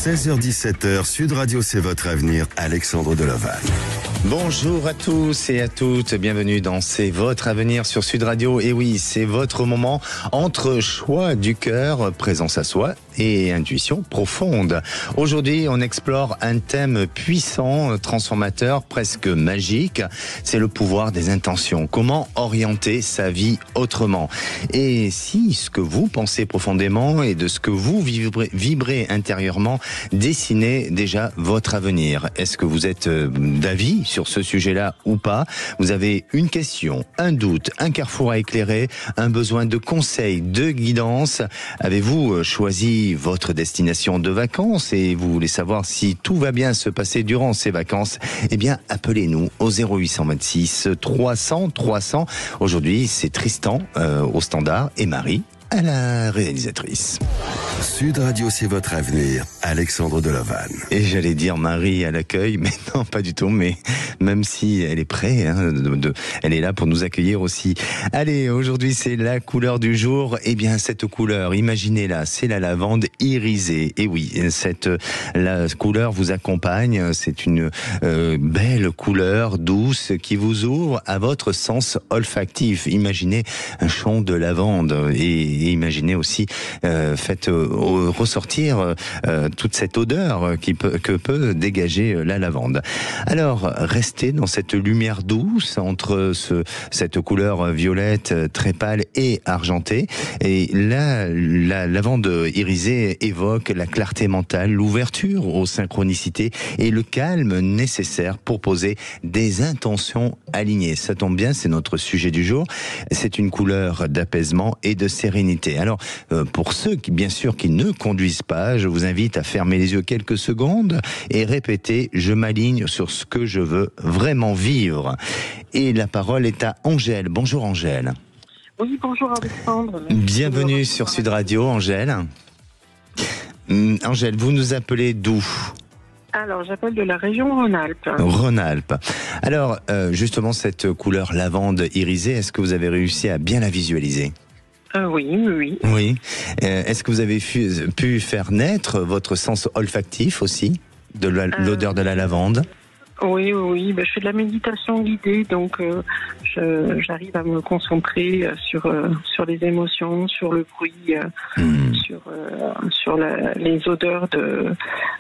16h-17h, Sud Radio, c'est votre avenir. Alexandre Delaval. Bonjour à tous et à toutes, bienvenue dans C'est votre avenir sur Sud Radio. Et oui, c'est votre moment entre choix du cœur, présence à soi et intuition profonde. Aujourd'hui, on explore un thème puissant, transformateur, presque magique. C'est le pouvoir des intentions. Comment orienter sa vie autrement? Et si ce que vous pensez profondément et de ce que vous vibrez intérieurement dessinez déjà votre avenir? Est-ce que vous êtes d'avis sur ce sujet-là ou pas? Vous avez une question, un doute, un carrefour à éclairer, un besoin de conseils, de guidance. Avez-vous choisi votre destination de vacances et vous voulez savoir si tout va bien se passer durant ces vacances? Eh bien, appelez-nous au 0826 300 300. Aujourd'hui, c'est Tristan au standard et Marie à la réalisatrice. Sud Radio, c'est votre avenir. Alexandre Delaval. Et j'allais dire Marie à l'accueil, mais non, pas du tout. Mais même si elle est prête, elle est là pour nous accueillir aussi. Allez, aujourd'hui, c'est la couleur du jour. Eh bien, cette couleur, imaginez-la, c'est la lavande irisée. Et oui, la couleur vous accompagne. C'est une belle couleur douce qui vous ouvre à votre sens olfactif. Imaginez un champ de lavande et imaginez aussi, faites ressortir toute cette odeur que peut dégager la lavande. Alors, restez dans cette lumière douce entre cette couleur violette très pâle et argentée. Et là, la lavande irisée évoque la clarté mentale, l'ouverture aux synchronicités et le calme nécessaire pour poser des intentions alignées. Ça tombe bien, c'est notre sujet du jour. C'est une couleur d'apaisement et de sérénité. Alors, pour ceux qui, bien sûr, qui ne conduisent pas, je vous invite à fermer les yeux quelques secondes et répéter « Je m'aligne sur ce que je veux vraiment vivre ». Et la parole est à Angèle. Bonjour Angèle. Oui, bonjour Alexandre. Bienvenue sur Sud Radio, Angèle. Angèle, vous nous appelez d'où ? Alors, j'appelle de la région Rhône-Alpes. Rhône-Alpes. Alors, justement, cette couleur lavande irisée, est-ce que vous avez réussi à bien la visualiser ? Oui. Oui. Est-ce que vous avez pu faire naître votre sens olfactif aussi, de l'odeur de la lavande ? Oui. Je fais de la méditation guidée, donc j'arrive à me concentrer sur les émotions, sur le bruit, sur les odeurs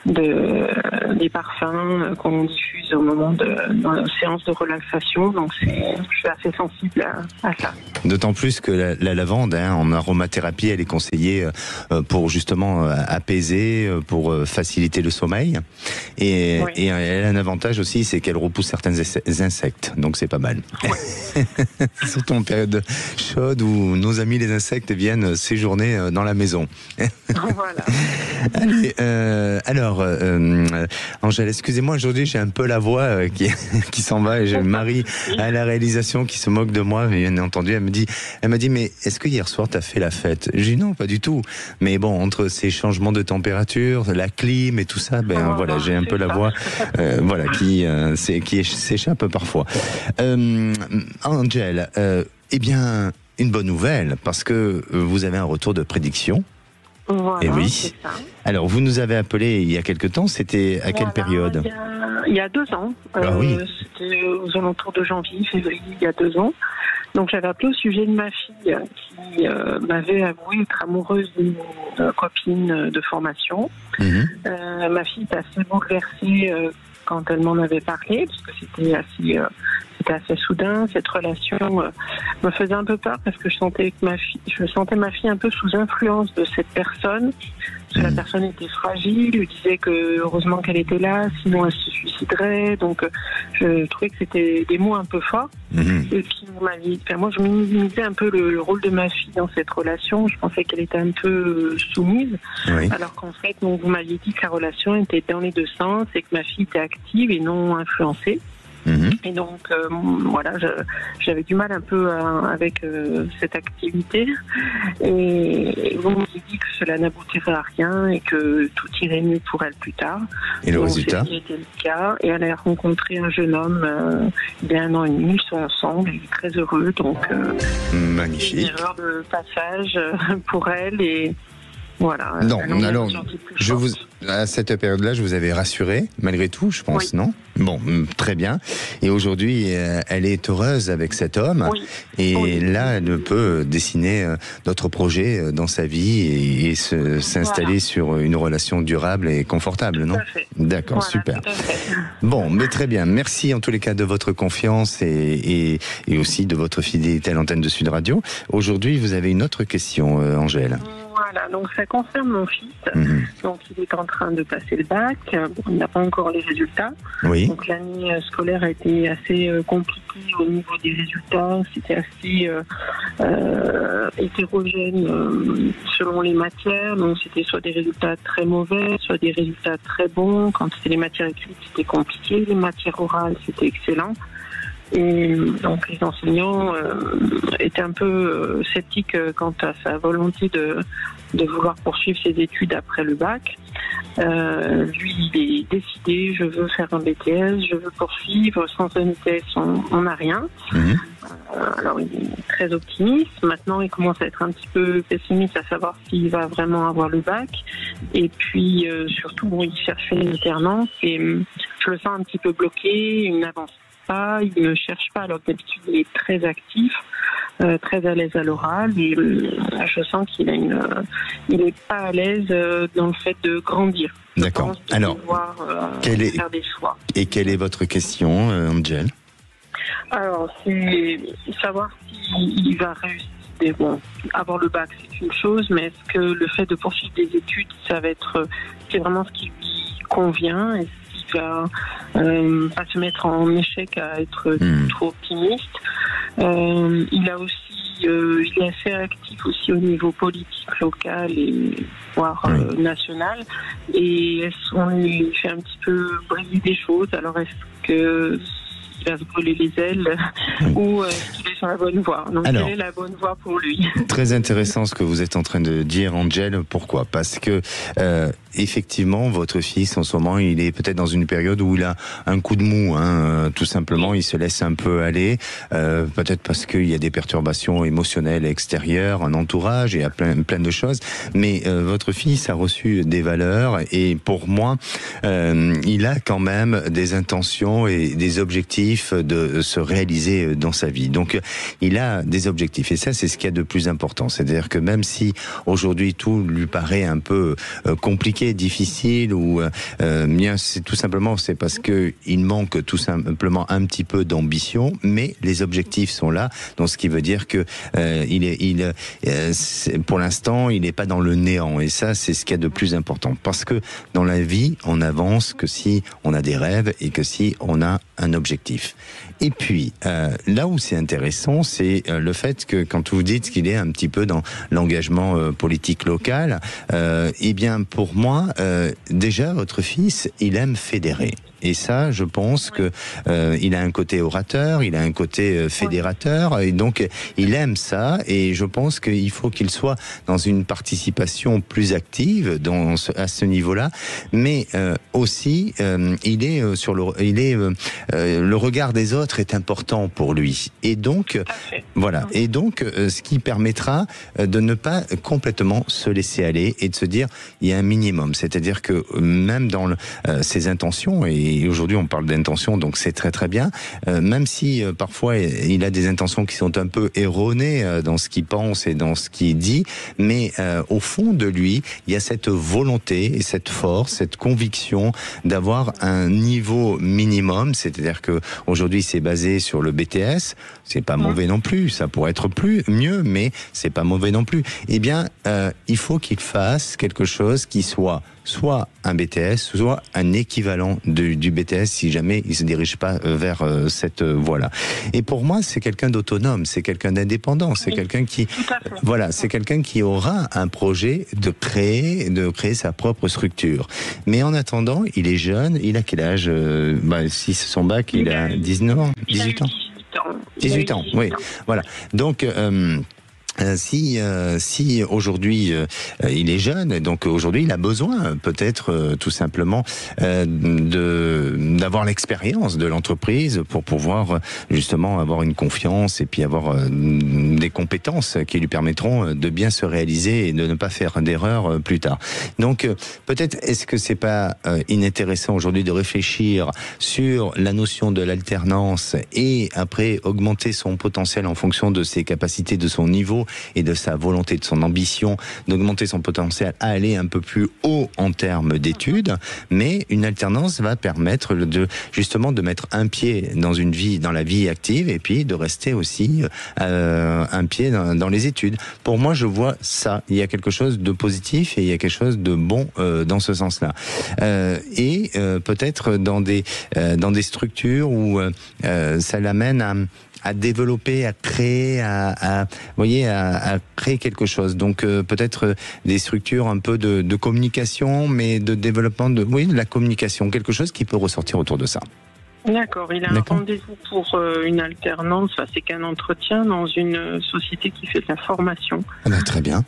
des parfums qu'on diffuse au moment dans la séance de relaxation. Donc je suis assez sensible à ça. D'autant plus que la lavande, en aromathérapie, elle est conseillée pour justement apaiser, pour faciliter le sommeil. Et elle a un avantage aussi, c'est qu'elle repousse certains insectes, donc c'est pas mal. Ouais. Surtout en période chaude où nos amis les insectes viennent séjourner dans la maison. Voilà. Allez, alors, Angèle, excusez-moi, aujourd'hui j'ai un peu la voix qui s'en va et j'ai Marie à la réalisation qui se moque de moi, bien entendu. Elle m'a dit, mais est-ce que hier soir t'as fait la fête? J'ai dit non, pas du tout. Mais bon, entre ces changements de température, la clim et tout ça, voilà, j'ai un peu la voix, qui s'échappe parfois. Angèle, eh bien, une bonne nouvelle, parce que vous avez un retour de prédiction. Voilà, et oui. C'est ça. Alors, vous nous avez appelé il y a quelque temps, c'était à quelle période? Il y a 2 ans. Oui. C'était aux alentours de janvier, février, il y a 2 ans. Donc, j'avais appelé au sujet de ma fille qui m'avait avoué être amoureuse d'une copine de formation. Ma fille était assez bouleversée quand elle m'en avait parlé, parce que c'était assez soudain. Cette relation me faisait un peu peur parce que je sentais ma fille un peu sous influence de cette personne. Parce que la personne était fragile, lui disait que heureusement qu'elle était là, sinon elle se suiciderait. Donc je trouvais que c'était des mots un peu forts. Et puis moi je minimisais un peu le rôle de ma fille dans cette relation. Je pensais qu'elle était un peu soumise, alors qu'en fait vous m'aviez dit que la relation était dans les 2 sens et que ma fille était active et non influencée. Et donc voilà, j'avais du mal un peu avec cette activité, et vous m'avez dit que cela n'aboutirait à rien et que tout irait mieux pour elle plus tard. Et le résultat? C'était le cas, et elle a rencontré un jeune homme il y a 1 an et demi. Ils sont ensemble, il est très heureux, donc magnifique. Une erreur de passage pour elle, et Voilà. Non, alors, à cette période-là, je vous avais rassuré, malgré tout, je pense, non? Bon, très bien. Et aujourd'hui, elle est heureuse avec cet homme. Et là, elle peut dessiner d'autres projets dans sa vie et s'installer sur une relation durable et confortable, non? D'accord, super. Bon, mais très bien. Merci en tous les cas de votre confiance et aussi de votre fidélité à l'antenne de Sud Radio. Aujourd'hui, vous avez une autre question, Angèle. Voilà, donc ça concerne mon fils. Donc il est en train de passer le bac. Il n'a pas encore les résultats. Oui. Donc l'année scolaire a été assez compliquée au niveau des résultats. C'était assez hétérogène selon les matières. Donc c'était soit des résultats très mauvais, soit des résultats très bons. Quand c'était les matières écrites, c'était compliqué. Les matières orales, c'était excellent. Et donc les enseignants étaient un peu sceptiques quant à sa volonté de vouloir poursuivre ses études après le bac. Lui, il est décidé, je veux faire un BTS, je veux poursuivre. Sans un BTS, on n'a rien. Alors il est très optimiste. Maintenant, il commence à être un petit peu pessimiste à savoir s'il va vraiment avoir le bac. Et puis surtout, il cherche une alternance et je le sens un petit peu bloqué, il n'avance pas, il ne cherche pas, alors d'habitude il est très actif, très à l'aise à l'oral, et je sens qu'il n'est pas à l'aise dans le fait de grandir. D'accord. Alors, faire des choix. Et quelle est votre question, Angèle? Alors, c'est savoir s'il va réussir. Bon, avoir le bac, c'est une chose, mais est-ce que le fait de poursuivre des études, c'est vraiment ce qui lui convient? Est-ce qu'il va pas se mettre en échec à être trop optimiste? Il est assez actif aussi au niveau politique local et voire national. Et est-ce qu'on lui fait un petit peu briller des choses? Alors est-ce que il va se brûler les ailes ou est-ce qu'il est sur la bonne voie? Donc quelle est la bonne voie pour lui? Très intéressant ce que vous êtes en train de dire, Angèle. Pourquoi? Parce que effectivement, votre fils en ce moment, il est peut-être dans une période où il a un coup de mou, tout simplement, il se laisse un peu aller, peut-être parce qu'il y a des perturbations émotionnelles extérieures, un entourage, il y a plein de choses, mais votre fils a reçu des valeurs et pour moi, il a quand même des intentions et des objectifs de se réaliser dans sa vie. Donc, il a des objectifs et ça, c'est ce qu'il y a de plus important. C'est-à-dire que même si aujourd'hui tout lui paraît un peu compliqué, difficile ou bien c'est tout simplement parce que il manque tout simplement un petit peu d'ambition, mais les objectifs sont là. Donc ce qui veut dire que pour l'instant il n'est pas dans le néant et ça c'est ce qu'il y a de plus important parce que dans la vie on avance que si on a des rêves et que si on a un objectif. Et puis là où c'est intéressant, c'est le fait que quand vous dites qu'il est un petit peu dans l'engagement politique local, eh bien pour moi, déjà votre fils, il aime fédérer. Et ça, je pense que il a un côté orateur, il a un côté fédérateur, et donc il aime ça. Et je pense qu'il faut qu'il soit dans une participation plus active à ce niveau-là. Mais aussi, il est le regard des autres est important pour lui. Et donc, voilà. Et donc, ce qui permettra de ne pas complètement se laisser aller et de se dire, il y a un minimum. C'est-à-dire que même dans ses intentions et aujourd'hui on parle d'intention, donc c'est très très bien, même si parfois il a des intentions qui sont un peu erronées dans ce qu'il pense et dans ce qu'il dit, mais au fond de lui, il y a cette volonté et cette force, cette conviction d'avoir un niveau minimum, c'est-à-dire que aujourd'hui c'est basé sur le BTS, c'est pas mauvais non plus, ça pourrait être mieux, mais c'est pas mauvais non plus. Eh bien, il faut qu'il fasse quelque chose qui soit un BTS, soit un équivalent du BTS si jamais il se dirige pas vers cette voie-là. Et pour moi, c'est quelqu'un d'autonome, c'est quelqu'un d'indépendant, c'est quelqu'un qui, voilà, c'est quelqu'un qui aura un projet de créer sa propre structure. Mais en attendant, il est jeune, il a quel âge? Si c'est son bac, il a 19 ans, 18 ans. 18 ans, oui. Voilà. Donc, si aujourd'hui il est jeune, et donc aujourd'hui il a besoin peut-être tout simplement d'avoir l'expérience de l'entreprise pour pouvoir justement avoir une confiance et puis avoir des compétences qui lui permettront de bien se réaliser et de ne pas faire d'erreurs plus tard. Donc peut-être est-ce que c'est pas inintéressant aujourd'hui de réfléchir sur la notion de l'alternance et après augmenter son potentiel en fonction de ses capacités, de son niveau et de sa volonté, de son ambition, d'augmenter son potentiel à aller un peu plus haut en termes d'études, mais une alternance va permettre justement de mettre un pied dans la vie active et puis de rester aussi un pied dans les études. Pour moi, je vois ça. Il y a quelque chose de positif et il y a quelque chose de bon dans ce sens-là. Et peut-être dans des structures où ça l'amène à développer, à créer, à créer quelque chose. Donc peut-être des structures un peu de communication, mais de développement de la communication, quelque chose qui peut ressortir autour de ça. D'accord, il a un rendez-vous pour une alternance, c'est qu'un entretien dans une société qui fait de la formation. Très bien.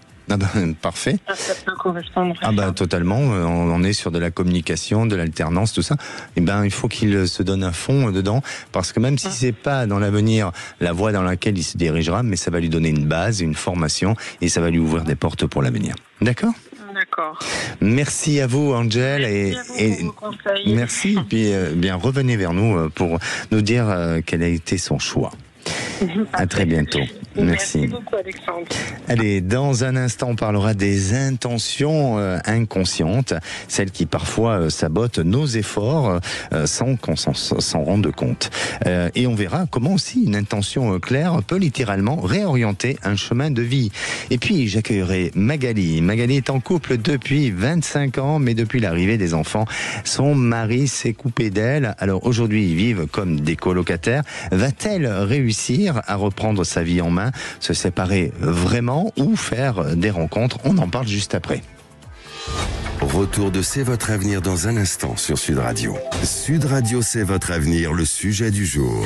Parfait. Ça peut correspondre. Totalement. On est sur de la communication, de l'alternance, tout ça. Il faut qu'il se donne un fond dedans, parce que même si c'est pas dans l'avenir la voie dans laquelle il se dirigera, mais ça va lui donner une base, une formation, et ça va lui ouvrir des portes pour l'avenir. D'accord ? D'accord. Merci à vous, Angel, merci. Et puis bien revenez vers nous pour nous dire quel a été son choix. À très bientôt. Merci beaucoup, Alexandre. Allez, dans un instant, on parlera des intentions inconscientes, celles qui parfois sabotent nos efforts sans qu'on s'en rende compte. Et on verra comment aussi une intention claire peut littéralement réorienter un chemin de vie. Et puis, j'accueillerai Magali. Magali est en couple depuis 25 ans, mais depuis l'arrivée des enfants, son mari s'est coupé d'elle. Alors aujourd'hui, ils vivent comme des colocataires. Va-t-elle réussir à reprendre sa vie en main, se séparer vraiment ou faire des rencontres? On en parle juste après. Retour de C'est votre avenir dans un instant sur Sud Radio. Sud Radio, c'est votre avenir, le sujet du jour.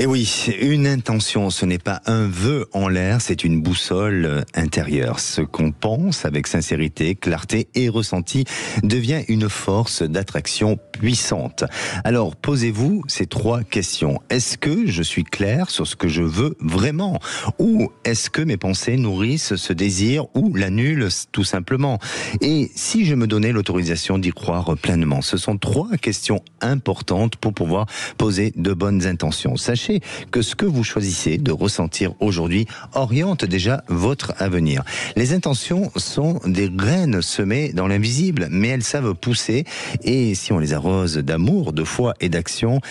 Et oui, une intention, ce n'est pas un vœu en l'air, c'est une boussole intérieure. Ce qu'on pense avec sincérité, clarté et ressenti devient une force d'attraction puissante. Alors, posez-vous ces 3 questions. Est-ce que je suis clair sur ce que je veux vraiment? Ou est-ce que mes pensées nourrissent ce désir ou l'annulent tout simplement? Et si je me donnais l'autorisation d'y croire pleinement? Ce sont 3 questions importantes pour pouvoir poser de bonnes intentions. Sachez que ce que vous choisissez de ressentir aujourd'hui oriente déjà votre avenir. Les intentions sont des graines semées dans l'invisible, mais elles savent pousser, et si on les arrose d'amour, de foi et d'action,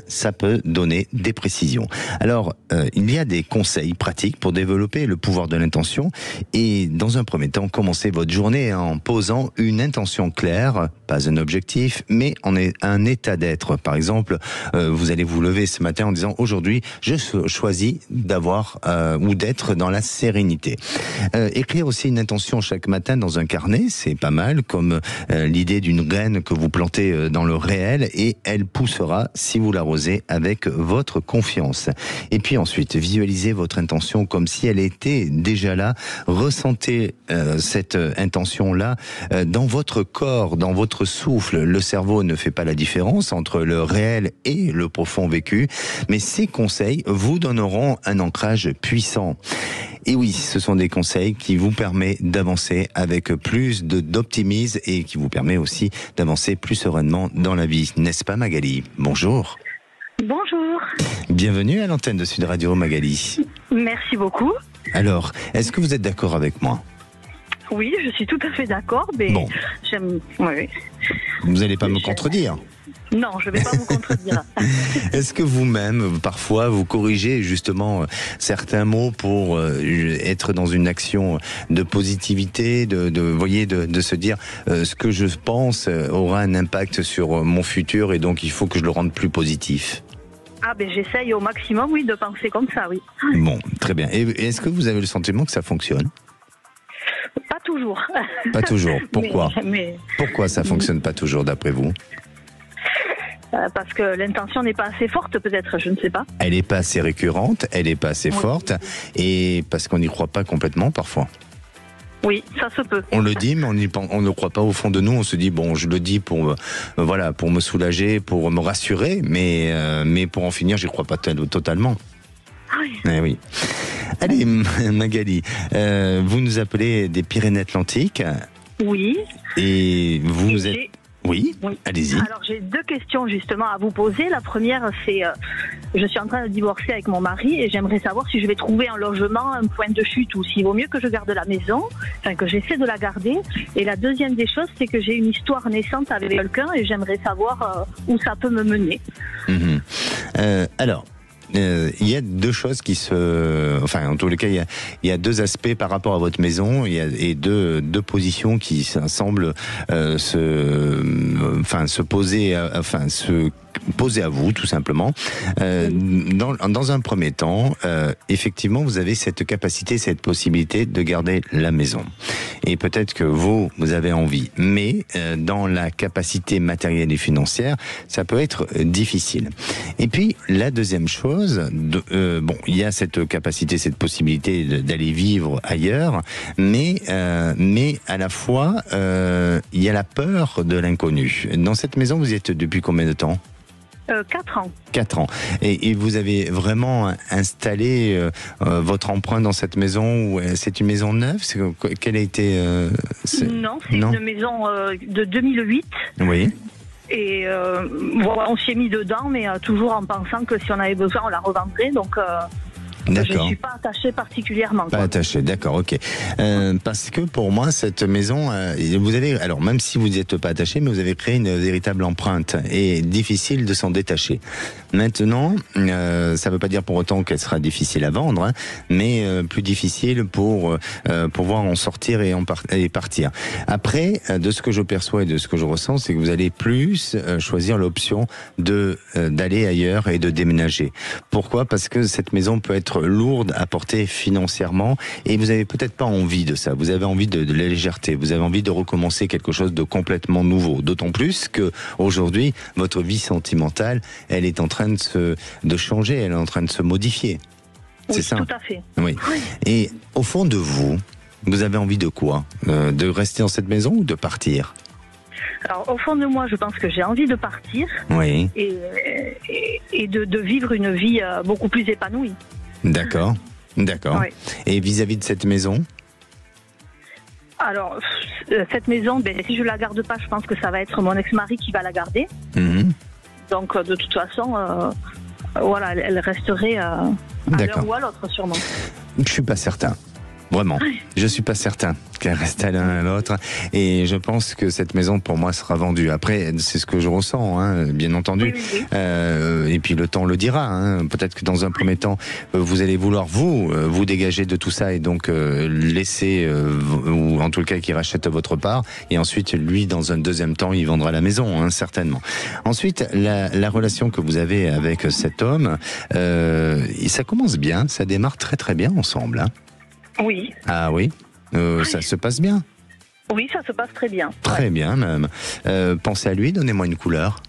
ça peut donner des précisions. Alors, il y a des conseils pratiques pour développer le pouvoir de l'intention, et dans un premier temps, commencez votre journée en posant une intention claire, pas un objectif, mais un état d'être. Par exemple, vous allez vous lever ce matin en disant: aujourd'hui, je choisis d'avoir ou d'être dans la sérénité. Écrire aussi une intention chaque matin dans un carnet, c'est pas mal, comme l'idée d'une graine que vous plantez dans le réel, et elle poussera si vous l'arrosez avec votre confiance. Et puis ensuite, visualisez votre intention comme si elle était déjà là. Ressentez cette intention-là dans votre corps, dans votre souffle. Le cerveau ne fait pas la différence entre le réel et le profond vécu, mais ces conseils vous donneront un ancrage puissant. Et oui, ce sont des conseils qui vous permettent d'avancer avec plus d'optimisme et qui vous permet aussi d'avancer plus sereinement dans la vie. N'est-ce pas, Magali? Bonjour. Bonjour. Bienvenue à l'antenne de Sud Radio, Magali. Merci beaucoup. Alors, est-ce que vous êtes d'accord avec moi? Oui, je suis tout à fait d'accord, mais bon. Oui. Vous n'allez pas me contredire? Non, je ne vais pas vous contredire. Est-ce que vous-même, parfois, vous corrigez justement certains mots pour être dans une action de positivité, de se dire ce que je pense aura un impact sur mon futur et donc il faut que je le rende plus positif? J'essaye au maximum, oui, de penser comme ça, oui. Bon, très bien. Et est-ce que vous avez le sentiment que ça fonctionne? Pas toujours. Pas toujours. Pourquoi? mais... Pourquoi ça fonctionne pas toujours d'après vous? Parce que l'intention n'est pas assez forte, peut-être, je ne sais pas. Elle n'est pas assez récurrente, elle n'est pas assez forte, et parce qu'on n'y croit pas complètement parfois. Oui, ça se peut. On le dit, mais on ne croit pas au fond de nous. On se dit, bon, je le dis pour me soulager, pour me rassurer, mais pour en finir, j'y crois pas totalement. Oui. Eh oui. Allez, Magali, vous nous appelez des Pyrénées-Atlantiques. Oui. Et vous êtes... Oui, allez-y. Alors j'ai 2 questions justement à vous poser. La première, c'est je suis en train de divorcer avec mon mari et j'aimerais savoir si je vais trouver un logement, un point de chute, ou s'il vaut mieux que je garde la maison, enfin que j'essaie de la garder. Et la deuxième des choses, c'est que j'ai une histoire naissante avec quelqu'un et j'aimerais savoir où ça peut me mener. Alors, il y a 2 choses qui enfin, en tous les cas, il y a 2 aspects par rapport à votre maison, et deux positions qui semblent se poser à vous, tout simplement. Dans un premier temps, effectivement, vous avez cette capacité, cette possibilité de garder la maison. Et peut-être que vous avez envie, mais dans la capacité matérielle et financière, ça peut être difficile. Et puis, la deuxième chose, il y a cette capacité, cette possibilité d'aller vivre ailleurs, mais à la fois, il y a la peur de l'inconnu. Dans cette maison, vous y êtes depuis combien de temps ? 4 ans. 4 ans. Et vous avez vraiment installé votre empreinte dans cette maison, ou c'est une maison neuve? Quelle a été Non, c'est une maison de 2008. Oui. Et voilà, on s'y est mis dedans, mais toujours en pensant que si on avait besoin, on la revendrait. Donc je ne suis pas attachée particulièrement. Pas attachée, d'accord, ok. Parce que pour moi, cette maison, vous avez, alors même si vous n'êtes pas attaché, mais vous avez créé une véritable empreinte, et difficile de s'en détacher. Maintenant, ça ne veut pas dire pour autant qu'elle sera difficile à vendre, hein, mais plus difficile pour pouvoir en sortir et partir. Après, de ce que je perçois et de ce que je ressens, c'est que vous allez plus choisir l'option d'aller ailleurs et de déménager. Pourquoi? Parce que cette maison peut être lourde à porter financièrement, et vous avez peut-être pas envie de ça. Vous avez envie de la légèreté. Vous avez envie de recommencer quelque chose de complètement nouveau. D'autant plus que aujourd'hui, votre vie sentimentale, elle est en train de changer. Elle est en train de se modifier. Oui, c'est ça. Tout à fait. Oui. Et au fond de vous, vous avez envie de quoi? De rester dans cette maison ou de partir? Alors, au fond de moi, je pense que j'ai envie de partir. Oui. Et de vivre une vie beaucoup plus épanouie. D'accord. Oui. Et vis-à-vis de cette maison? Alors, cette maison, si je la garde pas, je pense que ça va être mon ex-mari qui va la garder. Donc, de toute façon, voilà, elle resterait à l'un ou à l'autre, sûrement. Je suis pas certain. Vraiment. Je suis pas certain qu'elle reste à l'un à l'autre, et je pense que cette maison pour moi sera vendue. Après, c'est ce que je ressens, hein, bien entendu. Oui. Et puis le temps le dira, hein. Peut-être que dans un premier temps vous allez vouloir vous dégager de tout ça, et donc laisser ou en tout cas qu'il rachète votre part, et ensuite lui dans un deuxième temps il vendra la maison, hein, certainement. Ensuite, la relation que vous avez avec cet homme, ça commence bien, ça démarre très très bien ensemble, hein. Oui. Ah oui, ça se passe bien. Oui, ça se passe très bien. Très bien même. Pensez à lui, donnez-moi une couleur.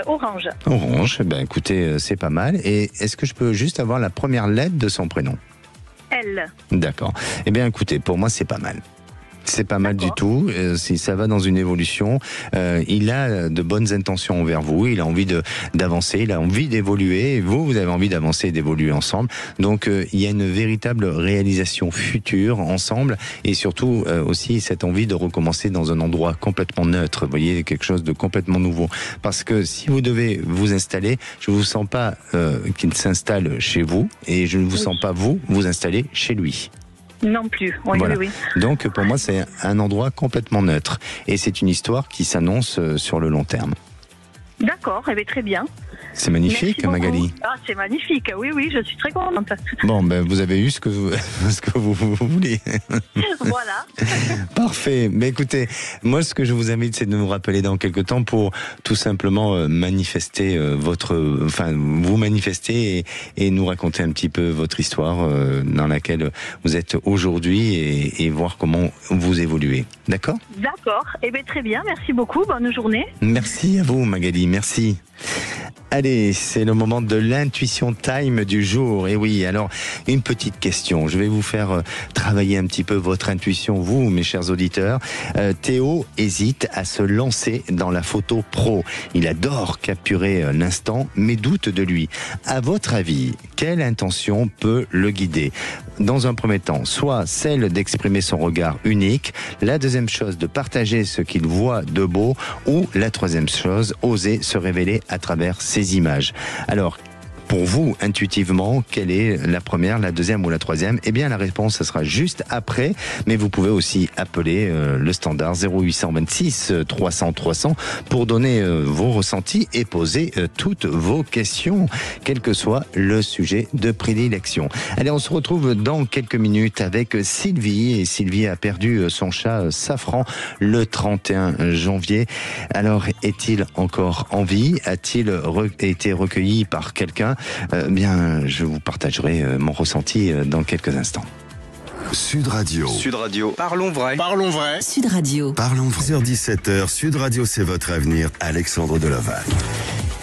Orange. Orange, ben écoutez, c'est pas mal. Et est-ce que je peux juste avoir la première lettre de son prénom? L. D'accord. Eh bien écoutez, pour moi c'est pas mal. C'est pas mal du tout, si ça va dans une évolution. Il a de bonnes intentions envers vous, il a envie d'avancer, il a envie d'évoluer, et vous avez envie d'avancer et d'évoluer ensemble. Donc il y a une véritable réalisation future ensemble, et surtout aussi cette envie de recommencer dans un endroit complètement neutre, vous voyez, quelque chose de complètement nouveau. Parce que si vous devez vous installer, je ne vous sens pas qu'il s'installe chez vous, et je ne vous sens pas vous installer chez lui. Non plus, oui, voilà. Oui. Donc pour moi c'est un endroit complètement neutre, et c'est une histoire qui s'annonce sur le long terme. D'accord, eh bien, très bien. C'est magnifique, Magali. Ah, c'est magnifique, oui, je suis très contente. Bon, ben, vous avez eu ce que vous voulez. Voilà. Parfait. Mais écoutez, moi, ce que je vous invite, c'est de nous rappeler dans quelques temps pour tout simplement manifester vous manifester et nous raconter un petit peu votre histoire dans laquelle vous êtes aujourd'hui et voir comment vous évoluez. D'accord ? D'accord. Eh bien, très bien. Merci beaucoup. Bonne journée. Merci à vous, Magali. Merci. Allez, c'est le moment de l'intuition time du jour. Et oui, alors, une petite question. Je vais vous faire travailler un petit peu votre intuition, vous, mes chers auditeurs. Théo hésite à se lancer dans la photo pro. Il adore capturer l'instant, mais doute de lui. À votre avis, quelle intention peut le guider ? Dans un premier temps, soit celle d'exprimer son regard unique, la deuxième chose, de partager ce qu'il voit de beau, ou la troisième chose, oser se révéler à travers ses images. Alors, pour vous, intuitivement, quelle est la première, la deuxième ou la troisième ? Eh bien, la réponse, ce sera juste après, mais vous pouvez aussi appeler le standard 0826 300 300 pour donner vos ressentis et poser toutes vos questions, quel que soit le sujet de prédilection. Allez, on se retrouve dans quelques minutes avec Sylvie, et Sylvie a perdu son chat Safran le 31 janvier. Alors, est-il encore en vie ? A-t-il été recueilli par quelqu'un ? Bien, je vous partagerai mon ressenti dans quelques instants. Sud Radio. Sud Radio. Parlons vrai. Parlons vrai. Sud Radio. Parlons 16h-17h. Sud Radio, c'est votre avenir. Alexandre Delaval.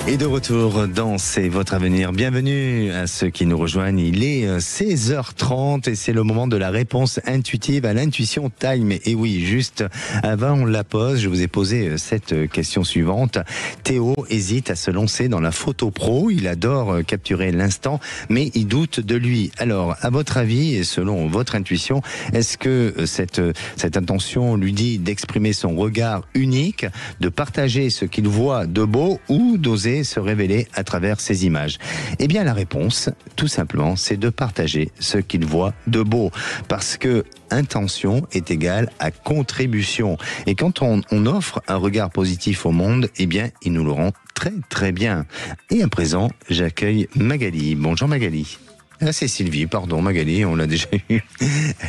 Et de retour dans C'est votre avenir. Bienvenue à ceux qui nous rejoignent. Il est 16h30 et c'est le moment de la réponse intuitive à l'intuition time. Et oui, juste avant la pause, je vous ai posé cette question suivante. Théo hésite à se lancer dans la photo pro. Il adore capturer l'instant, mais il doute de lui. Alors, à votre avis et selon votre intuition, est-ce que cette intention lui dit d'exprimer son regard unique, de partager ce qu'il voit de beau ou d'oser se révéler à travers ces images ? Eh bien, la réponse, tout simplement, c'est de partager ce qu'il voit de beau. Parce que intention est égale à contribution. Et quand on offre un regard positif au monde, eh bien, il nous le rend très, très bien. Et à présent, j'accueille Magali. Bonjour Magali. Ah, c'est Sylvie, pardon, Magali, on l'a déjà eu.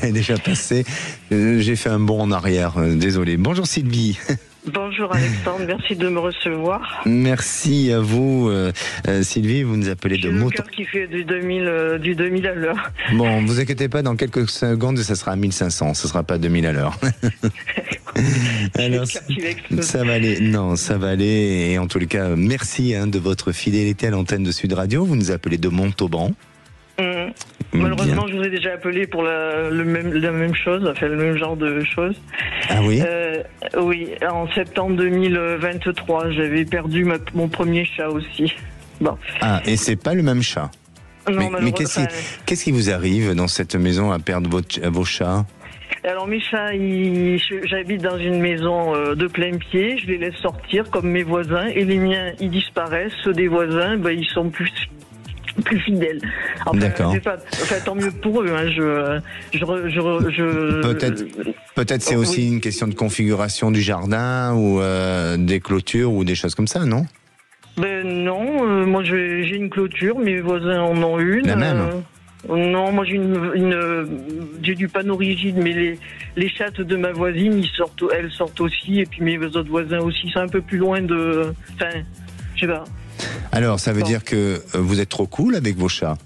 Elle est déjà passée. J'ai fait un bond en arrière, désolé. Bonjour Sylvie. Bonjour Alexandre, merci de me recevoir. Merci à vous Sylvie, vous nous appelez de moto. J'ai le cœur qui fait du 2000 à l'heure. Bon, vous inquiétez pas, dans quelques secondes ça sera à 1500, ce sera pas 2000 à l'heure. Alors, ça va aller, non, ça va aller, et en tous les cas, merci de votre fidélité à l'antenne de Sud Radio, vous nous appelez de Montauban. Malheureusement, je vous ai déjà appelé pour la même chose, enfin le même genre de choses. Ah oui. Oui, en septembre 2023, j'avais perdu mon premier chat aussi. Bon. Ah, et c'est pas le même chat. Non, mais qu'est-ce qui vous arrive dans cette maison à perdre vos chats ? Alors mes chats, j'habite dans une maison de plein pied, je les laisse sortir comme mes voisins, et les miens, ils disparaissent. Ceux des voisins, ils sont plus fidèles. Enfin, d'accord. Tant mieux pour eux. Peut-être c'est aussi une question de configuration du jardin ou des clôtures ou des choses comme ça, non ? Non, moi j'ai une clôture, mes voisins en ont une. La même. Non, moi j'ai du panneau rigide, mais les chattes de ma voisine, elles sortent aussi, et puis mes autres voisins aussi. C'est un peu plus loin de. Enfin, je sais pas. Alors, ça veut dire que vous êtes trop cool avec vos chats.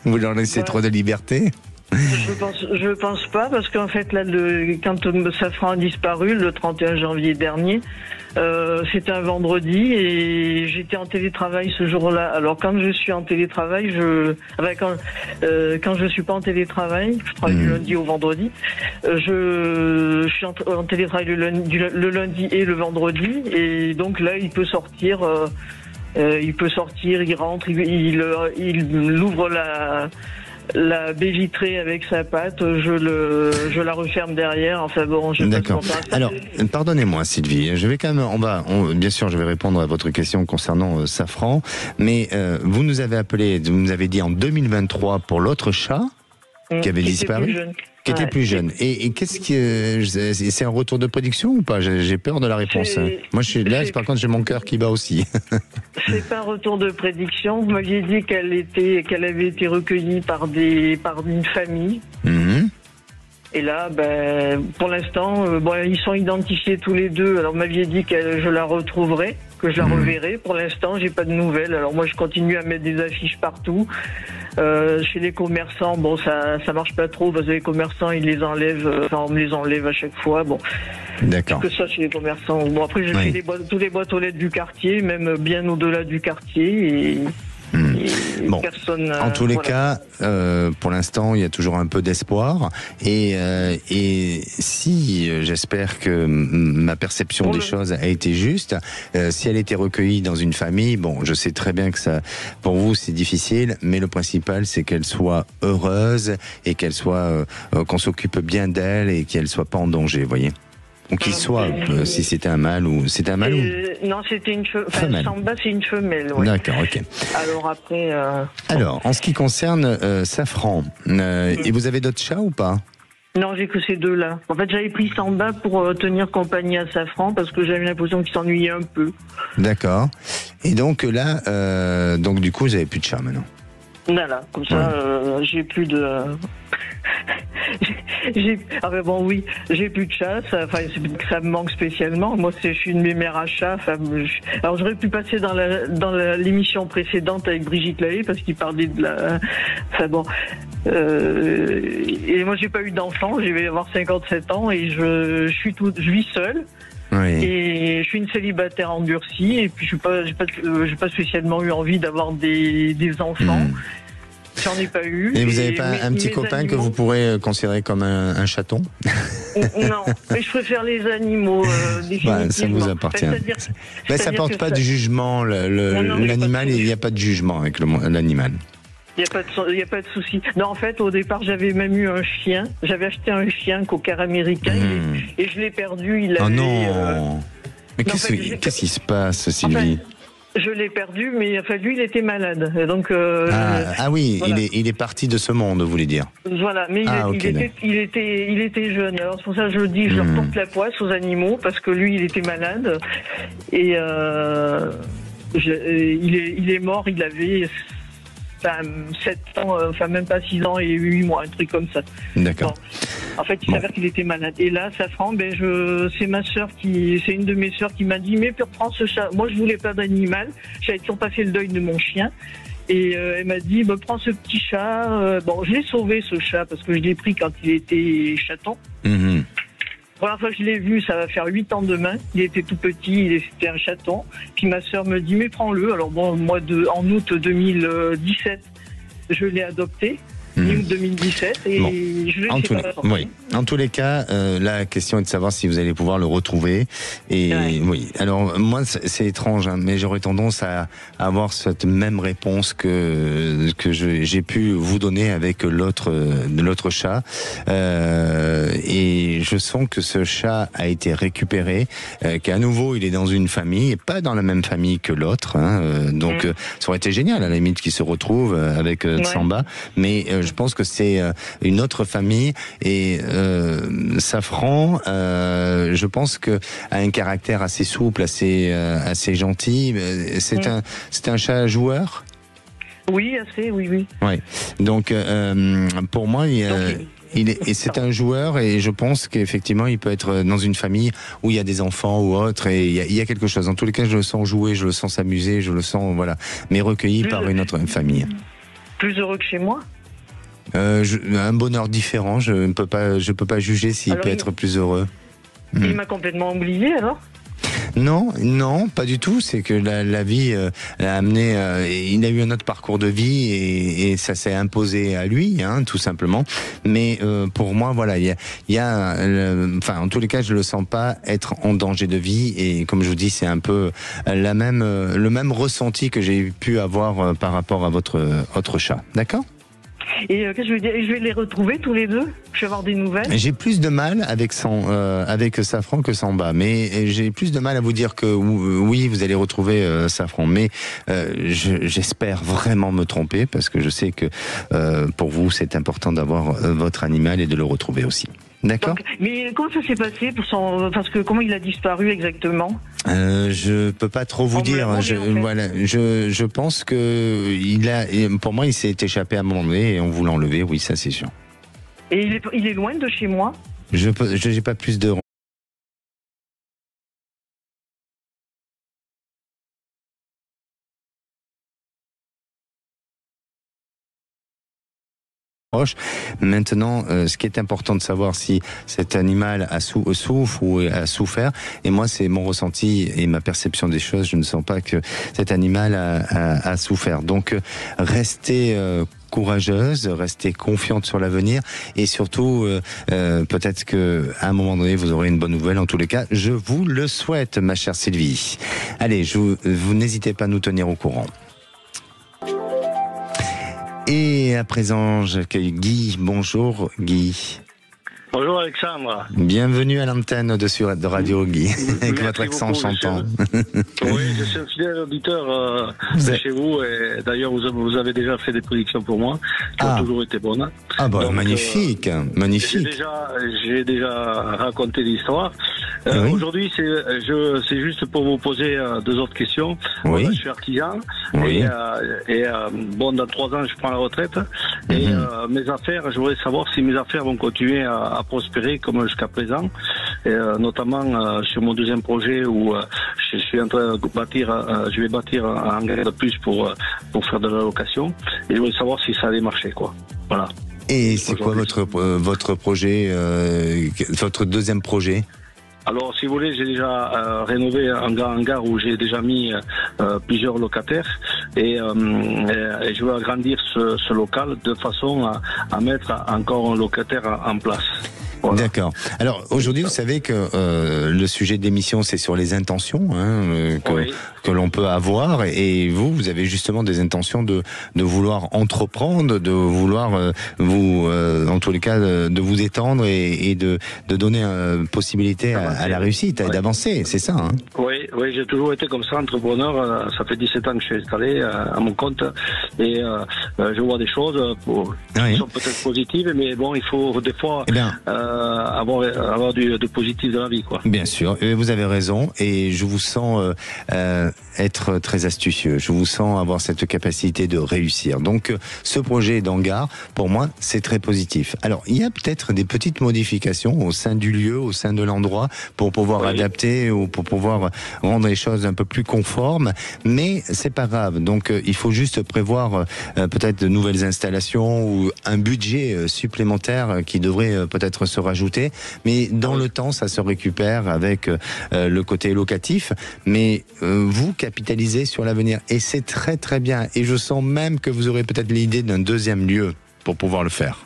Vous leur laissez trop de liberté ? Je pense pas, parce qu'en fait, là, quand Safran a disparu, le 31 janvier dernier, c'était un vendredi, et j'étais en télétravail ce jour-là. Alors, quand je suis en télétravail, quand je suis pas en télétravail, je travaille du lundi au vendredi, je suis en télétravail le lundi et le vendredi, et donc là, il peut sortir, il rentre, il ouvre la baie vitrée avec sa patte, je la referme derrière. Enfin bon, d'accord. Alors, pardonnez-moi Sylvie, je vais quand même, bien sûr, je vais répondre à votre question concernant Safran, mais vous nous avez appelé, vous nous avez dit en 2023 pour l'autre chat qui avait disparu, Qui était plus jeune. Et qu'est-ce que c'est un retour de prédiction ou pas? J'ai peur de la réponse. Moi, je suis là. Par contre, j'ai mon cœur qui bat aussi. C'est pas un retour de prédiction. Vous m'aviez dit qu'elle avait été recueillie par une famille. Et là, pour l'instant, ils sont identifiés tous les deux. Alors, vous m'aviez dit que je la retrouverai, que je la reverrai. Pour l'instant, j'ai pas de nouvelles. Alors moi, je continue à mettre des affiches partout. Chez les commerçants, ça marche pas trop parce que les commerçants, ils les enlèvent. On me les enlève à chaque fois. Bon. D'accord. Que ça chez les commerçants. Bon, après, je fais toutes les boîtes aux lettres du quartier, même bien au-delà du quartier. Bon, en tous les cas, pour l'instant, il y a toujours un peu d'espoir. Et si, j'espère que ma perception des choses a été juste, si elle était recueillie dans une famille, bon, je sais très bien que ça, pour vous, c'est difficile, mais le principal, c'est qu'elle soit heureuse et qu'elle soit, qu'on s'occupe bien d'elle et qu'elle soit pas en danger, vous voyez. Ou qu'il soit, si c'était un mâle ou... C'était un mâle ou... Non, c'était une femelle. Samba, c'est une femelle, oui. D'accord, ok. Alors après... Alors, en ce qui concerne Safran, et vous avez d'autres chats ou pas? Non, j'ai que ces deux-là. En fait, j'avais pris Samba pour tenir compagnie à Safran parce que j'avais l'impression qu'il s'ennuyait un peu. D'accord. Et donc là, donc du coup, vous n'avez plus de chat maintenant? Voilà, comme ça, j'ai plus de... j'ai plus de chat. Ça me manque spécialement. Moi, je suis une de mes mères à chat. Alors, j'aurais pu passer dans l'émission précédente avec Brigitte Lahaye parce qu'il parlait de la. Et moi, j'ai pas eu d'enfant. Je vais avoir 57 ans et je vis seule. Oui. Et je suis une célibataire endurcie et puis j'ai pas spécialement eu envie d'avoir des enfants. J'en ai pas eu. Et vous n'avez pas un petit copain que vous pourrez considérer comme un chaton? Non, mais je préfère les animaux, définitivement. Ça vous appartient. Mais ça porte pas de jugement. L'animal, il n'y a pas de jugement avec l'animal. Il n'y a pas de souci. Non, en fait, au départ, j'avais même eu un chien. J'avais acheté un chien cocker américain et je l'ai perdu. Oh non. Mais qu'est-ce qui se passe, Sylvie? Je l'ai perdu, mais lui, il était malade. Donc, oui, voilà. il est parti de ce monde, vous voulez dire. Voilà, mais il était jeune. Alors c'est pour ça que je le dis, je leur porte la poisse aux animaux, parce que lui, il était malade. Et il est mort, il avait 7 ans, même pas 6 ans et 8 mois, un truc comme ça. D'accord. Bon. En fait, il s'avère qu'il était malade. Et là, Safran, c'est ma sœur c'est une de mes sœurs qui m'a dit, mais prends ce chat. Moi, je voulais pas d'animal. J'avais toujours pas fait le deuil de mon chien. Et elle m'a dit, prends ce petit chat. Je l'ai sauvé, ce chat, parce que je l'ai pris quand il était chaton. La première fois que je l'ai vu, ça va faire 8 ans demain. Il était tout petit, c'était un chaton. Puis ma sœur me dit, mais prends-le. Alors en août 2017, je l'ai adopté. Août 2017 et je l'ai en tous les cas, la question est de savoir si vous allez pouvoir le retrouver. Et oui, alors moi c'est étrange, mais j'aurais tendance à avoir cette même réponse que j'ai pu vous donner avec l'autre chat. Et je sens que ce chat a été récupéré, qu'à nouveau il est dans une famille et pas dans la même famille que l'autre. Donc ça aurait été génial à la limite qu'il se retrouve avec Samba, mais je pense que c'est une autre famille et Safran, je pense que a un caractère assez souple, assez gentil. C'est un chat joueur. Oui, assez, oui. Ouais. Donc pour moi, c'est un joueur et je pense qu'effectivement il peut être dans une famille où il y a des enfants ou autre et il y a quelque chose. En tous les cas, je le sens jouer, je le sens s'amuser, je le sens mais recueilli par une autre famille. Plus heureux que chez moi. Un bonheur différent. Je ne peux pas juger s'il peut être plus heureux. Il m'a complètement oublié alors. Non, pas du tout. C'est que la vie l'a amené. Il a eu un autre parcours de vie et ça s'est imposé à lui, tout simplement. Mais pour moi, il y a en tous les cas, je le sens pas être en danger de vie. Et comme je vous dis, c'est un peu le même ressenti que j'ai pu avoir par rapport à votre autre chat. D'accord ? Et qu'est-ce que je veux dire? Je vais les retrouver tous les deux. Je vais avoir des nouvelles. J'ai plus de mal avec Safran que Samba, mais j'ai plus de mal à vous dire que oui, vous allez retrouver Safran. Mais j'espère vraiment me tromper parce que je sais que pour vous, c'est important d'avoir votre animal et de le retrouver aussi. D'accord. Mais comment ça s'est passé parce que comment il a disparu exactement? Je peux pas trop vous dire. Je pense que pour moi, il s'est échappé à un moment donné et on voulait l'enlever. Oui, ça c'est sûr. Et il est loin de chez moi? Je n'ai pas plus de proche. Maintenant, ce qui est important de savoir si cet animal souffre ou a souffert, et moi c'est mon ressenti et ma perception des choses, je ne sens pas que cet animal a souffert. Donc restez courageuse, restez confiante sur l'avenir et surtout peut-être que à un moment donné vous aurez une bonne nouvelle. En tous les cas, je vous le souhaite, ma chère Sylvie. Allez, vous n'hésitez pas à nous tenir au courant. Et à présent, j'accueille Guy. Bonjour Guy. Bonjour Alexandre. Bienvenue à l'antenne de Radio Guy, avec votre accent chantant. Oui, je suis un fidèle auditeur chez vous et d'ailleurs vous avez déjà fait des prédictions pour moi qui ont toujours été bonnes. Ah bah donc, magnifique, magnifique. J'ai déjà raconté l'histoire. Oui. Aujourd'hui, c'est juste pour vous poser deux autres questions. Oui. Je suis artisan oui. et bon, dans 3 ans, je prends la retraite. Et mes affaires, je voudrais savoir si mes affaires vont continuer à prospérer comme jusqu'à présent, et, notamment sur mon deuxième projet où je suis en train de je vais bâtir un hangar de plus pour faire de la location. Et je voudrais savoir si ça allait marcher, quoi. Voilà. Et c'est quoi votre projet, votre deuxième projet? Alors, si vous voulez, j'ai déjà rénové un grand hangar où j'ai déjà mis plusieurs locataires et je veux agrandir ce local de façon à mettre encore un locataire en place. Voilà. D'accord. Alors aujourd'hui, vous savez que le sujet d'émission, c'est sur les intentions que l'on peut avoir, et vous avez justement des intentions de vouloir entreprendre, de vouloir en tous les cas, de vous étendre et de donner possibilité à la réussite et d'avancer. C'est ça. Hein? Oui, j'ai toujours été comme ça, entrepreneur. Ça fait 17 ans que je suis installé à mon compte et je vois des choses qui sont peut-être positives, mais bon, il faut des fois avoir du positif dans la vie, quoi. Bien sûr, et vous avez raison, et je vous sens être très astucieux, je vous sens avoir cette capacité de réussir. Donc ce projet d'hangar, pour moi, c'est très positif. Alors, il y a peut-être des petites modifications au sein du lieu, au sein de l'endroit, pour pouvoir adapter ou pour pouvoir rendre les choses un peu plus conformes, mais c'est pas grave. Donc il faut juste prévoir peut-être de nouvelles installations ou un budget supplémentaire qui devrait peut-être se rajouter, mais dans le temps ça se récupère avec le côté locatif, mais vous capitalisez sur l'avenir et c'est très très bien, et je sens même que vous aurez peut-être l'idée d'un deuxième lieu pour pouvoir le faire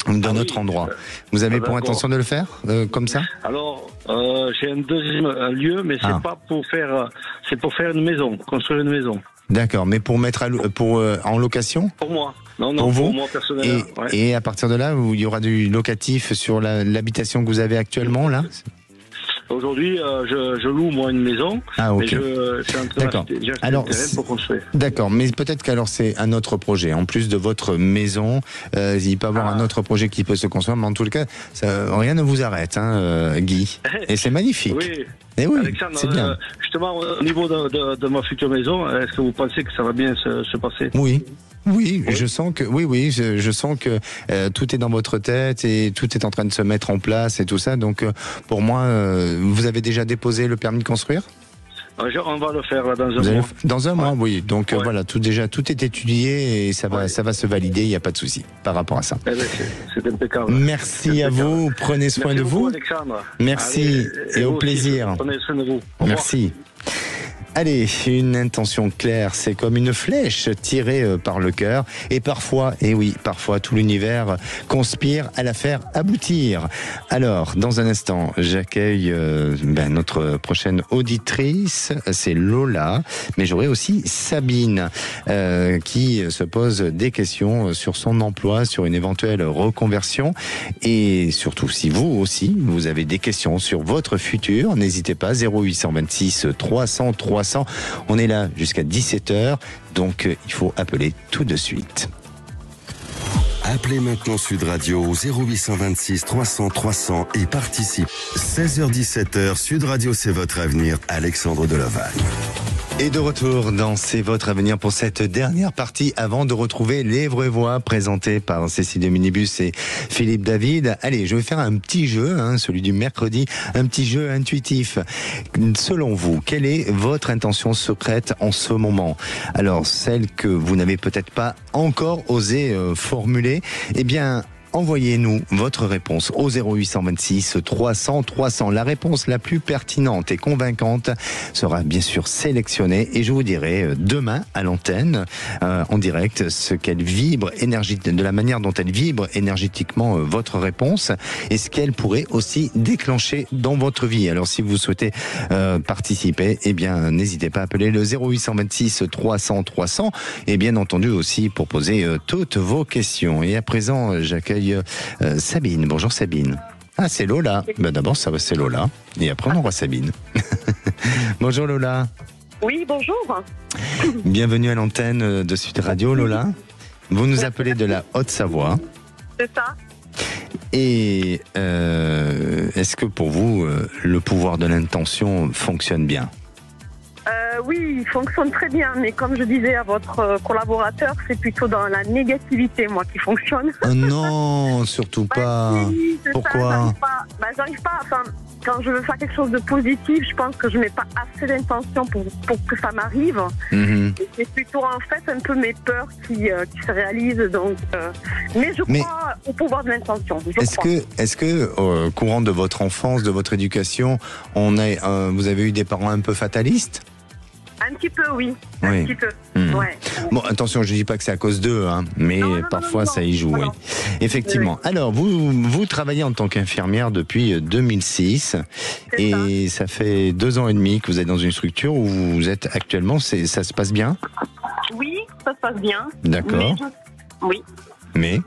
d'un autre endroit. Vous avez pour intention de le faire comme ça? Alors j'ai un deuxième lieu, mais c'est pas pour faire, c'est pour faire une maison, construire une maison. D'accord, mais pour mettre en location? Pour moi. Non, pour vous, moi personnellement. Et à partir de là, il y aura du locatif sur l'habitation que vous avez actuellement là? Aujourd'hui, je loue moi une maison, mais je suis en train d'acheter un terrain pour construire. D'accord, mais peut-être qu'alors c'est un autre projet. En plus de votre maison, il peut y avoir un autre projet qui peut se construire, mais en tout cas, rien ne vous arrête, Guy. Et c'est magnifique. Oui. Et oui, Alexandre, c'est bien. Justement, au niveau de ma future maison, est-ce que vous pensez que ça va bien se passer? Oui, je sens que je sens que tout est dans votre tête et tout est en train de se mettre en place et tout ça. Donc pour moi, vous avez déjà déposé le permis de construire? On va le faire là, dans un mois. Dans un mois, oui. Donc voilà, tout est étudié et ça va se valider. Il n'y a pas de souci par rapport à ça. C'est impeccable. Merci à vous. Prenez soin de vous. Alexandre. Merci. Allez, et au plaisir. Prenez soin de vous. Merci. Allez, une intention claire, c'est comme une flèche tirée par le cœur. Et parfois, parfois tout l'univers conspire à la faire aboutir. Alors, dans un instant, j'accueille notre prochaine auditrice, c'est Lola. Mais j'aurai aussi Sabine qui se pose des questions sur son emploi, sur une éventuelle reconversion. Et surtout, si vous aussi, vous avez des questions sur votre futur, n'hésitez pas, 0826 300 300. On est là jusqu'à 17h, donc il faut appeler tout de suite. Appelez maintenant Sud Radio au 0826 300 300 et participe. 16h-17h, Sud Radio, c'est votre avenir. Alexandre Delaval. Et de retour dans C'est votre avenir pour cette dernière partie avant de retrouver les vraies voix présentées par Cécile de Minibus et Philippe David. Allez, je vais faire un petit jeu, celui du mercredi, un petit jeu intuitif. Selon vous, quelle est votre intention secrète en ce moment? Alors, celle que vous n'avez peut-être pas encore osé formuler, eh bien, envoyez-nous votre réponse au 0826 300 300. La réponse la plus pertinente et convaincante sera bien sûr sélectionnée et je vous dirai demain à l'antenne, en direct, ce qu'elle vibre de la manière dont elle vibre énergétiquement votre réponse et ce qu'elle pourrait aussi déclencher dans votre vie. Alors si vous souhaitez participer, eh bien n'hésitez pas à appeler le 0826 300 300 et bien entendu aussi pour poser toutes vos questions. Et à présent, j'accueille Sabine. Bonjour Sabine. Ah, c'est Lola. D'abord, ça va, c'est Lola. Et après, on aura Sabine. Bonjour Lola. Oui, bonjour. Bienvenue à l'antenne de Sud Radio, Lola. Vous nous appelez de la Haute-Savoie. C'est ça. Et est-ce que pour vous, le pouvoir de l'intention fonctionne bien ? Oui, il fonctionne très bien, mais comme je disais à votre collaborateur, c'est plutôt dans la négativité, moi, qui fonctionne. Oh non, surtout pas. Si, pourquoi? J'arrive pas, enfin, quand je veux faire quelque chose de positif, je pense que je mets pas assez d'intention pour que ça m'arrive. Et c'est plutôt, en fait, un peu mes peurs qui se réalisent, donc... mais je crois au pouvoir de l'intention. Est-ce que au courant de votre enfance, de votre éducation, vous avez eu des parents un peu fatalistes? Un petit peu, oui. Un petit peu. Ouais. Bon, attention, je ne dis pas que c'est à cause d'eux, mais parfois ça y joue. Oui. Effectivement. Oui. Alors, vous travaillez en tant qu'infirmière depuis 2006 et ça fait 2 ans et demi que vous êtes dans une structure où vous êtes actuellement. Ça se passe bien? Oui, ça se passe bien. D'accord. Oui. Mais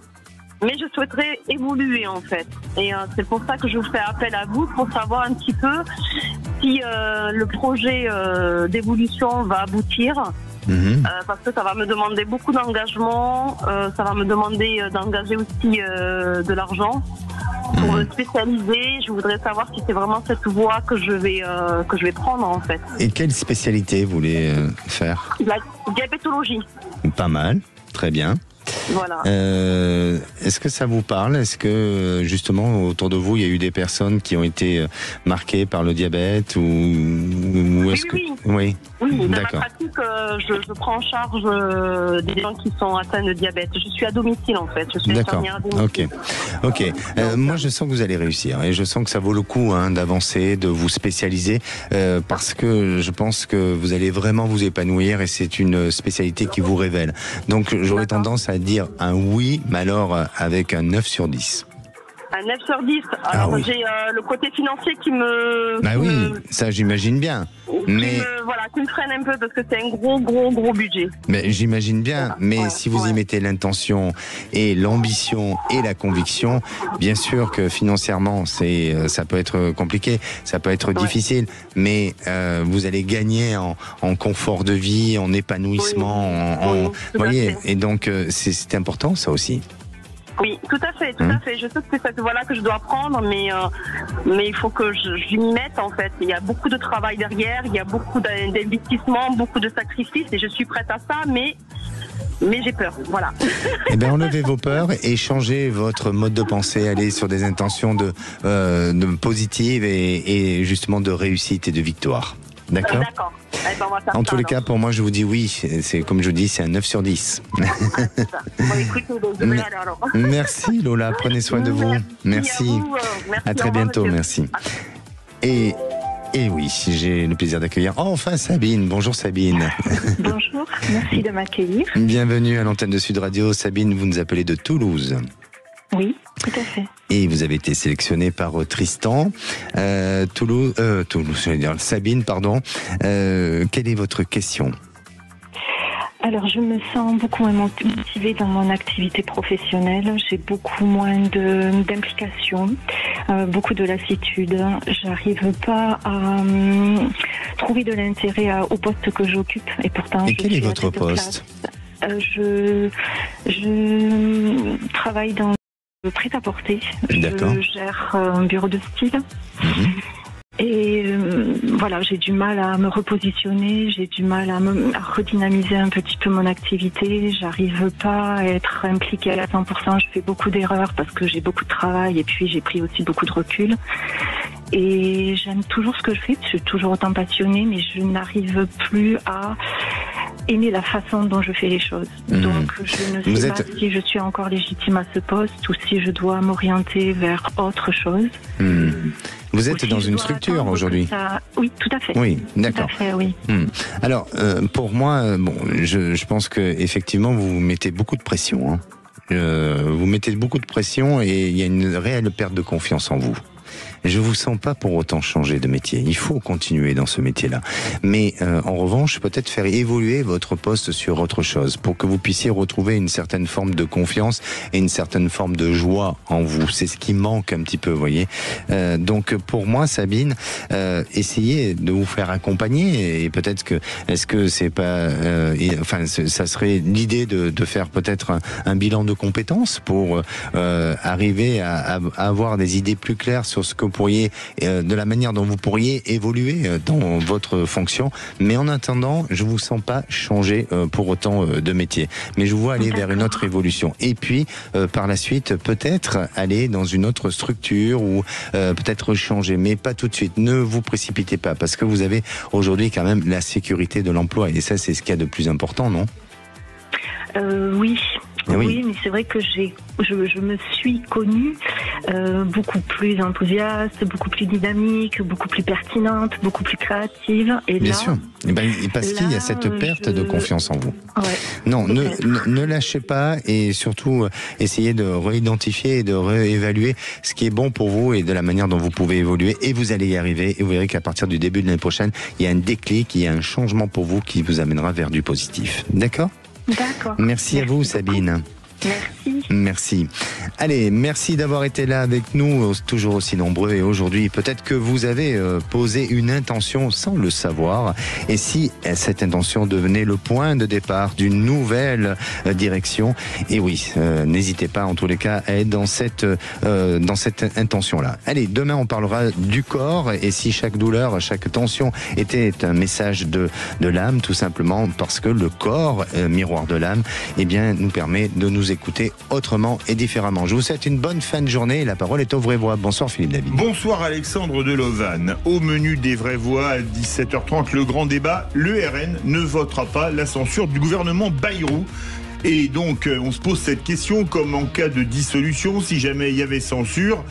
je souhaiterais évoluer en fait. Et c'est pour ça que je vous fais appel à vous pour savoir un petit peu si le projet d'évolution va aboutir. Parce que ça va me demander beaucoup d'engagement, ça va me demander d'engager aussi de l'argent pour me spécialiser. Je voudrais savoir si c'est vraiment cette voie que je vais prendre en fait. Et quelle spécialité vous voulez faire? La diabétologie. Pas mal, très bien. Voilà. Est-ce que ça vous parle? Est-ce que justement autour de vous il y a eu des personnes qui ont été marquées par le diabète ou est-ce Oui, dans d'accord. ma pratique, je prends en charge des gens qui sont atteints de diabète. Je suis à domicile en fait. Je suis infirmière à domicile. Ok. Moi je sens que vous allez réussir et je sens que ça vaut le coup d'avancer, de vous spécialiser parce que je pense que vous allez vraiment vous épanouir et c'est une spécialité qui vous révèle. Donc j'aurais tendance à dire un oui, mais alors avec un 9 sur 10. Un 9 sur 10. Alors j'ai le côté financier qui me... ça j'imagine bien. Qui me freine un peu parce que c'est un gros budget. Mais j'imagine bien, si vous y mettez l'intention et l'ambition et la conviction, bien sûr que financièrement ça peut être compliqué, ça peut être difficile, mais vous allez gagner en confort de vie, en épanouissement, vous voyez, et donc c'est important ça aussi. Oui, tout à fait. Je sais que c'est cette voie-là que je dois prendre, mais il faut que je m'y mette en fait. Il y a beaucoup de travail derrière, il y a beaucoup d'investissement, beaucoup de sacrifices, et je suis prête à ça, mais j'ai peur, voilà. Eh bien, enlevez vos peurs et changez votre mode de pensée, allez sur des intentions de positives et justement de réussite et de victoire. D'accord. D'accord. En tous les cas, pour moi, je vous dis oui. C'est comme je vous dis, c'est un 9 sur 10. Merci Lola, prenez soin de vous. Merci. À très bientôt, merci. Et Et oui, j'ai le plaisir d'accueillir enfin Sabine. Bonjour Sabine. Bonjour, merci de m'accueillir. Bienvenue à l'antenne de Sud Radio. Sabine, vous nous appelez de Toulouse. Oui, tout à fait. Et vous avez été sélectionnée par Tristan. Toulouse, je vais dire Sabine, pardon. Quelle est votre question ? Alors, je me sens beaucoup moins motivée dans mon activité professionnelle. J'ai beaucoup moins d'implication, beaucoup de lassitude. J'arrive pas à trouver de l'intérêt au poste que j'occupe. Et pourtant, quel est votre poste ? Je travaille dans le prêt-à-porter. D'accord. Je gère un bureau de style. Et voilà, j'ai du mal à me repositionner, j'ai du mal à redynamiser un petit peu mon activité. J'arrive pas à être impliquée à 100%. Je fais beaucoup d'erreurs parce que j'ai beaucoup de travail et puis j'ai pris aussi beaucoup de recul. Et j'aime toujours ce que je fais, je suis toujours autant passionnée, mais je n'arrive plus à aimer la façon dont je fais les choses. Donc je ne sais pas si je suis encore légitime à ce poste ou si je dois m'orienter vers autre chose. Vous êtes dans une structure aujourd'hui ? Oui, tout à fait. Oui, d'accord. Tout à fait, oui. Alors, pour moi, je pense que effectivement, vous mettez beaucoup de pression. Hein. Vous mettez beaucoup de pression et il y a une réelle perte de confiance en vous. Je vous sens pas pour autant changer de métier. Il faut continuer dans ce métier-là. Mais en revanche, peut-être faire évoluer votre poste sur autre chose pour que vous puissiez retrouver une certaine forme de confiance et une certaine forme de joie en vous. C'est ce qui manque un petit peu, vous voyez. Donc pour moi, Sabine, essayez de vous faire accompagner et peut-être que est-ce que c'est pas, ça serait l'idée de faire peut-être un bilan de compétences pour arriver à avoir des idées plus claires sur ce que vous pourriez, de la manière dont vous pourriez évoluer dans votre fonction. Mais en attendant, je vous sens pas changer pour autant de métier. Mais je vous vois aller vers une autre évolution. Et puis, par la suite, peut-être aller dans une autre structure ou peut-être changer. Mais pas tout de suite. Ne vous précipitez pas parce que vous avez aujourd'hui quand même la sécurité de l'emploi. Et ça, c'est ce qu'il y a de plus important, non ? Oui. Oui, mais c'est vrai que je me suis connue beaucoup plus enthousiaste, beaucoup plus dynamique, beaucoup plus pertinente, beaucoup plus créative. Et bien là, sûr, parce qu'il y a cette perte de confiance en vous. Ouais, non, ne lâchez pas et surtout essayez de réidentifier et de réévaluer ce qui est bon pour vous et de la manière dont vous pouvez évoluer. Et vous allez y arriver. Et vous verrez qu'à partir du début de l'année prochaine, il y a un déclic, il y a un changement pour vous qui vous amènera vers du positif. D'accord ? D'accord. Merci à vous, Sabine. Merci. Allez, merci d'avoir été là avec nous, toujours aussi nombreux. Et aujourd'hui, peut-être que vous avez posé une intention sans le savoir. Et si cette intention devenait le point de départ d'une nouvelle direction, et oui, n'hésitez pas en tous les cas à être dans cette intention-là. Allez, demain on parlera du corps. Et si chaque douleur, chaque tension était un message de l'âme, tout simplement parce que le corps, miroir de l'âme, eh bien, nous permet de nous écouter autrement et différemment. Je vous souhaite une bonne fin de journée. La parole est aux vraies voix. Bonsoir Philippe David. Bonsoir Alexandre Delovan. Au menu des vraies voix à 17h30, le grand débat. Le RN ne votera pas la censure du gouvernement Bayrou. Et donc, on se pose cette question, comme en cas de dissolution, si jamais il y avait censure,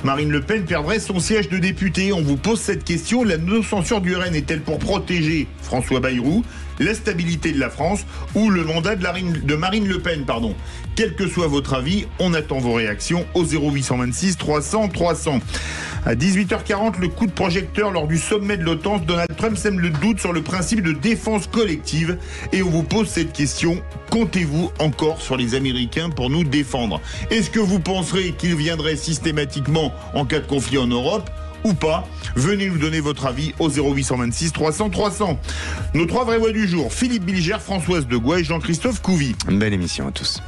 Marine Le Pen perdrait son siège de députée. On vous pose cette question, la non-censure du RN est-elle pour protéger François Bayrou, la stabilité de la France ou le mandat de Marine Le Pen, pardon. Quel que soit votre avis, on attend vos réactions au 0826 300 300. À 18h40, le coup de projecteur lors du sommet de l'OTAN, Donald Trump sème le doute sur le principe de défense collective et on vous pose cette question, comptez-vous encore sur les Américains pour nous défendre ? Est-ce que vous penserez qu'ils viendraient systématiquement en cas de conflit en Europe ? Ou pas, venez nous donner votre avis au 0826 300 300. Nos trois vraies voix du jour, Philippe Bilger, Françoise Degois et Jean-Christophe Couvi. Belle émission à tous.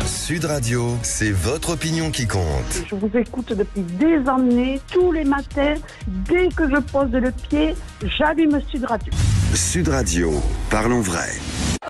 Sud Radio, c'est votre opinion qui compte. Je vous écoute depuis des années, tous les matins, dès que je pose le pied, j'allume Sud Radio. Sud Radio, parlons vrai.